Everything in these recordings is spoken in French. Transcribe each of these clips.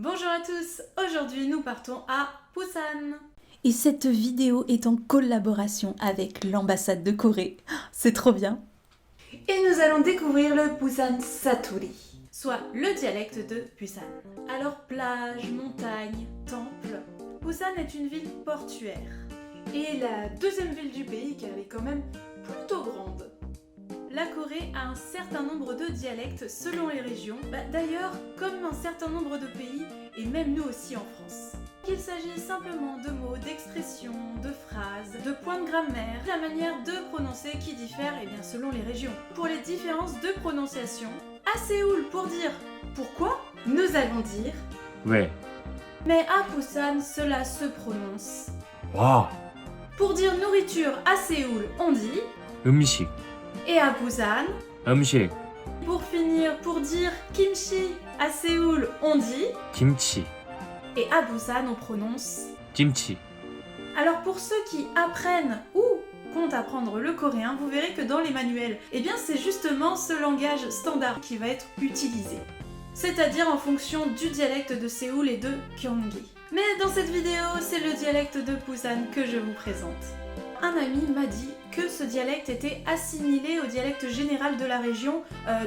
Bonjour à tous, aujourd'hui nous partons à Busan. Et cette vidéo est en collaboration avec l'ambassade de Corée. C'est trop bien. Et nous allons découvrir le Busan Saturi, soit le dialecte de Busan. Alors plage, montagne, temple, Busan est une ville portuaire. Et la deuxième ville du pays car elle est quand même plutôt grande. La Corée a un certain nombre de dialectes selon les régions, d'ailleurs comme un certain nombre de pays et même nous aussi en France. Qu'il s'agisse simplement de mots, d'expressions, de phrases, de points de grammaire, la manière de prononcer qui diffère selon les régions. Pour les différences de prononciation, à Séoul pour dire pourquoi, nous allons dire 왜? mais à Busan cela se prononce. 와, Pour dire nourriture à Séoul on dit 음식, et à Busan. 음식, Pour finir, pour dire kimchi à Séoul, on dit 김치, et à Busan, on prononce. 찜치. Alors pour ceux qui apprennent ou comptent apprendre le coréen, vous verrez que dans les manuels, c'est justement ce langage standard qui va être utilisé. C'est-à-dire en fonction du dialecte de Séoul et de Gyeonggi. Mais dans cette vidéo, c'est le dialecte de Busan que je vous présente. Un ami m'a dit que ce dialecte était assimilé au dialecte général de la région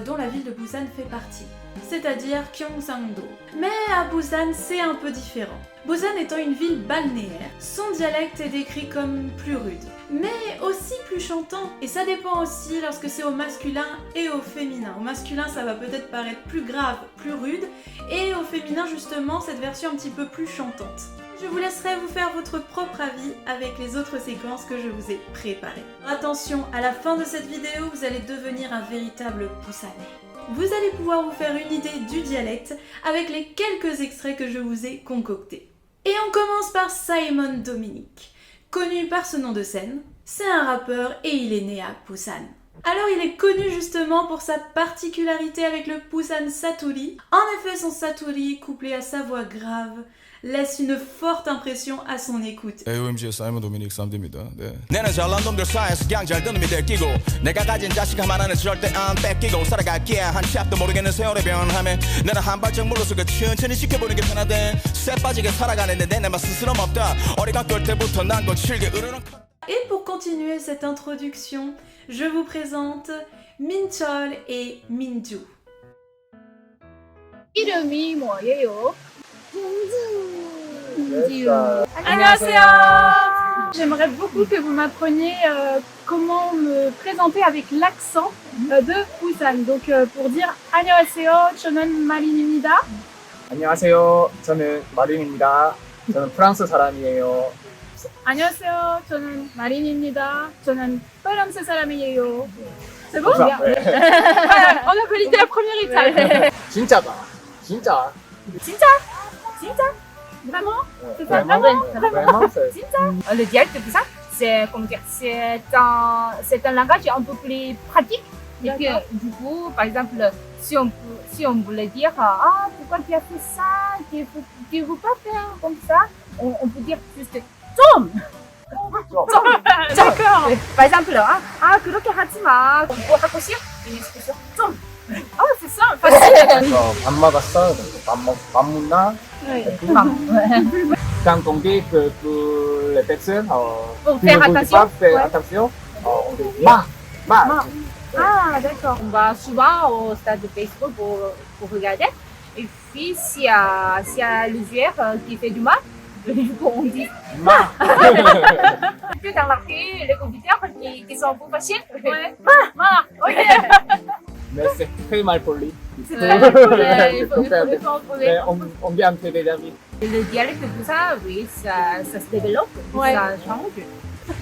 dont la ville de Busan fait partie, c'est-à-dire Gyeongsang-do. Mais à Busan, c'est un peu différent. Busan étant une ville balnéaire, son dialecte est décrit comme plus rude, mais aussi plus chantant. Et ça dépend aussi lorsque c'est au masculin et au féminin. Au masculin, ça va peut-être paraître plus grave, plus rude, et au féminin, justement, cette version un petit peu plus chantante. Je vous laisserai vous faire votre propre avis avec les autres séquences que je vous ai préparées. Attention, à la fin de cette vidéo, vous allez devenir un véritable Busanais. Vous allez pouvoir vous faire une idée du dialecte avec les quelques extraits que je vous ai concoctés. Et on commence par Simon Dominic. Connu par ce nom de scène, c'est un rappeur et il est né à Busan. Alors il est connu justement pour sa particularité avec le Busan Saturi. En effet, son Saturi, couplé à sa voix grave, laisse une forte impression à son écoute. AOMG의 사이먼 도미닉 쌈디입니다. 네. 내는 잘난 놈들 사이에서 그냥 잘 드는 믿을 끼고 내가 가진 자식 하나는 절대 안 뺏기고 살아갈게 한 찹도 모르겠는 세월의 변함에 나는 한 발짝 물러서고 천천히 지켜보는 게 편하대 쇠 빠지게 살아가는데 내 맛 스스럼 없다 어리가 될 때부터 난 거칠게 으르렁. Et pour continuer cette introduction, je vous présente Minchol et Minju. 이름이 뭐예요? 안녕하세요. J'aimerais beaucoup que vous m'appreniez comment me présenter avec l'accent de Busan. Donc pour dire 안녕하세요, 저는 마린입니다. 안녕하세요. 저는 마린입니다. 저는 프랑스 사람이에요. 안녕하세요, 저는 마린입니다. 저는 프랑스 사람이에요. C'est bon? Bonsoir. Ouais. Voilà, on a validé la première étape. 진짜다. 진짜. 진짜? 진짜? Vraiment? C'est ça, Vraiment, vraiment? vraiment, c'est- 진짜? Le dialecte de Busan, c'est comment dire, c'est un langage un peu plus pratique. Et que du coup, par exemple, si on voulait dire pourquoi tu as fait ça, tu ne veux pas faire comme ça, on peut dire juste 좀. D'accord. Par exemple, 그렇게 하지 마. 뭐 하고 싶어? Une expression 좀. C'est ça, facile. 밥 먹었어. 밥 먹나? Oui. Quand on dit que les personnes Faut qui faire ne veulent attention. pas faire Ouais. attention, on dit ma. Ah, d'accord. On va souvent au stade de baseball pour regarder. Et puis, s'il y a le joueur qui fait du mal, du coup, on dit Ma. tu as remarqué les auditeurs qui sont un peu faciles. Ouais. Ok. Mais c'est très mal poli. C'est très cool. Il faut faire le des- faire. Mais on vient de des amis. Le dialecte, tout ça, oui, ça se développe, ça change.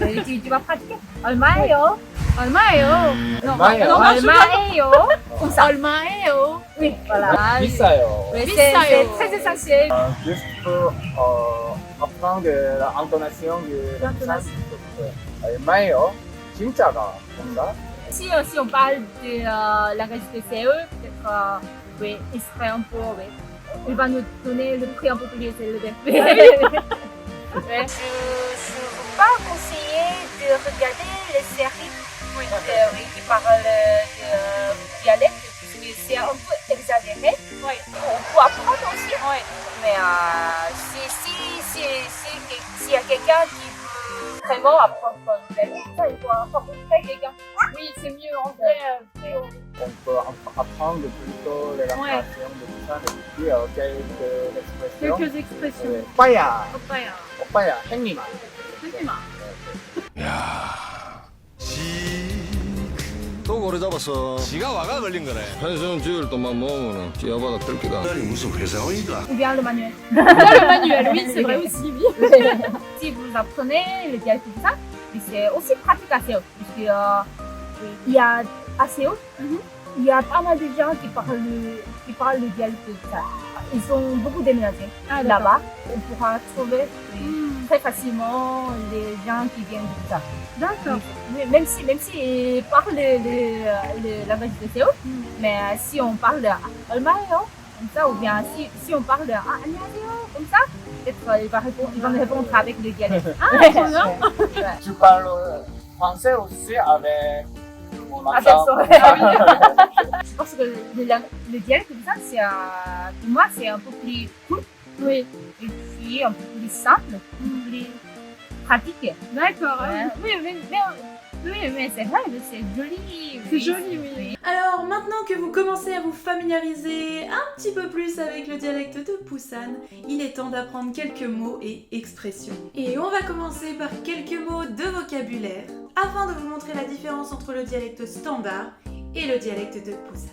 Et tu vas pratiquer. 얼마예요? 얼마예요? Non, 얼마예요? non, 얼마예요? Comme ça. 얼마예요? Oui, voilà. 비싸요. Oui, c'est très essentiel. Juste pour apprendre l'intonation de L'intonation. 얼마예요? 진짜가 뭔가? Si on parle de langage de CE, peut-être, oui, il serait un peu, oui. Il va nous donner le prix un peu plus élevé. Je ne veux pas conseiller de regarder les séries qui parlent de dialecte, parce que c'est un peu exagéré. On peut apprendre aussi, mais s'il y a quelqu'un qui veut vraiment apprendre ça, il faut rencontrer quelqu'un. Oui, c'est mieux en vrai. On peut apprendre plutôt les relations de tout ça, de dire quelques expressions. Quelques expressions. 오빠야, 오빠야. 오빠야, 행님아. 또 고래 잡았어. 지가 와가 걸린 거네. 한숨 지을 돈만 모으면 지하바다 뜰기다. 무슨 회사원이가? Ou bien le manuel. Le manuel, oui, c'est vrai aussi. Si vous apprenez le dialecte de ça, c'est aussi pratique à Séoul. Puisque il y a à Séoul, il y a pas mal de gens qui parlent le dialecte de ça. Ils ont beaucoup déménagé là-bas. On pourra trouver très facilement les gens qui viennent de ça. D'accord. Même si ils parlent le langage de Séoul, mais si on parle allemand, comme ça, ou bien si on parle 안녕하세요, comme ça, peut-être ils vont répondre avec le dialecte. Ah, trop bien. Tu parles français aussi avec mon Avec accent. Je pense que le dialecte de ça, pour moi, c'est un peu plus court. Oui. Et puis un peu plus simple, un peu plus pratique. D'accord. Ouais. Oui, mais c'est vrai, c'est joli. C'est joli, oui. Alors maintenant que vous commencez à vous familiariser un petit peu plus avec le dialecte de Busan, il est temps d'apprendre quelques mots et expressions. Et on va commencer par quelques mots de vocabulaire afin de vous montrer la différence entre le dialecte standard et le dialecte de Busan.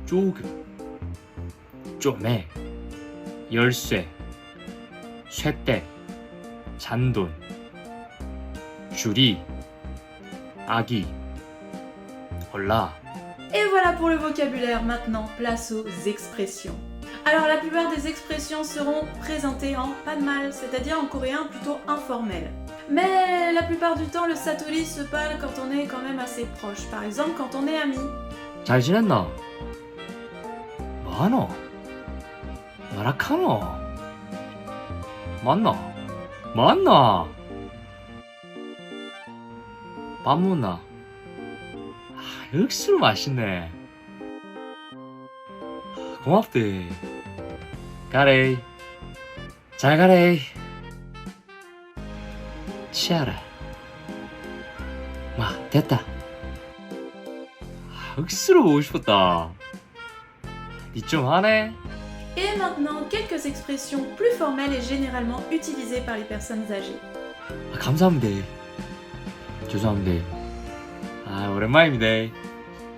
조금, 쪼매, 열쇠, 쇠대, 잔돈, 주리, 아기, 올라. Et voilà pour le vocabulaire, maintenant place aux expressions. Alors la plupart des expressions seront présentées en panmal, c'est-à-dire en coréen plutôt informel. Mais la plupart du temps le satori se parle quand on est quand même assez proche, par exemple quand on est amis. 잘 지냈나? 뭐하노? 뭐라카노? 맞나? 맞나? 밥 먹나? 역시로 맛있네. 고맙대. 가래. 잘 가래. 치아라. 와, 됐다. 억수로 보고 싶었다. 니 좀 하네? Et maintenant quelques expressions plus formelles et généralement utilisées par les personnes âgées. 감사합니다. 죄송합니다. 오랜만입니다.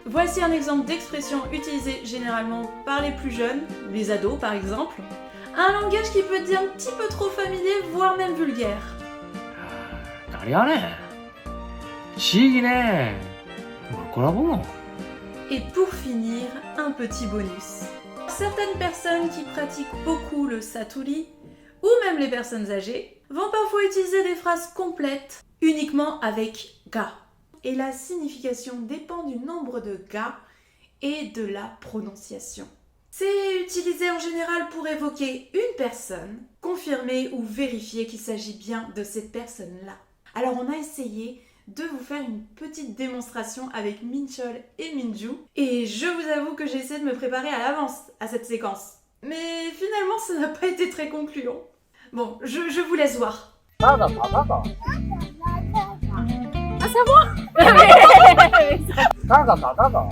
Voici un exemple d'expression utilisée généralement par les plus jeunes, les ados par exemple. Un langage qui peut être un petit peu trop familier, voire même vulgaire. 까리하네. 지기네. 뭘 꼬라보노? Et pour finir, un petit bonus. Certaines personnes qui pratiquent beaucoup le satori, ou même les personnes âgées, vont parfois utiliser des phrases complètes uniquement avec ga. Et la signification dépend du nombre de ga et de la prononciation. C'est utilisé en général pour évoquer une personne, confirmer ou vérifier qu'il s'agit bien de cette personne-là. Alors on a essayé de vous faire une petite démonstration avec Minchol et Minju. Et je vous avoue que j'ai essayé de me préparer à l'avance à cette séquence. Mais finalement ça n'a pas été très concluant. Bon, je vous laisse voir. 나가, 나가. 가가, 나가가.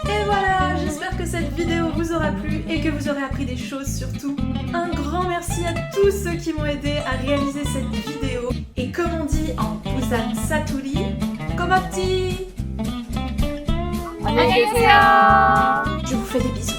Et voilà, j'espère que cette vidéo vous aura plu et que vous aurez appris des choses surtout. Un grand merci à tous ceux qui m'ont aidé à réaliser cette vidéo. Et comme on dit en Busan Satori, 고맙지! 안녕히 계세요. Je vous fais des bisous.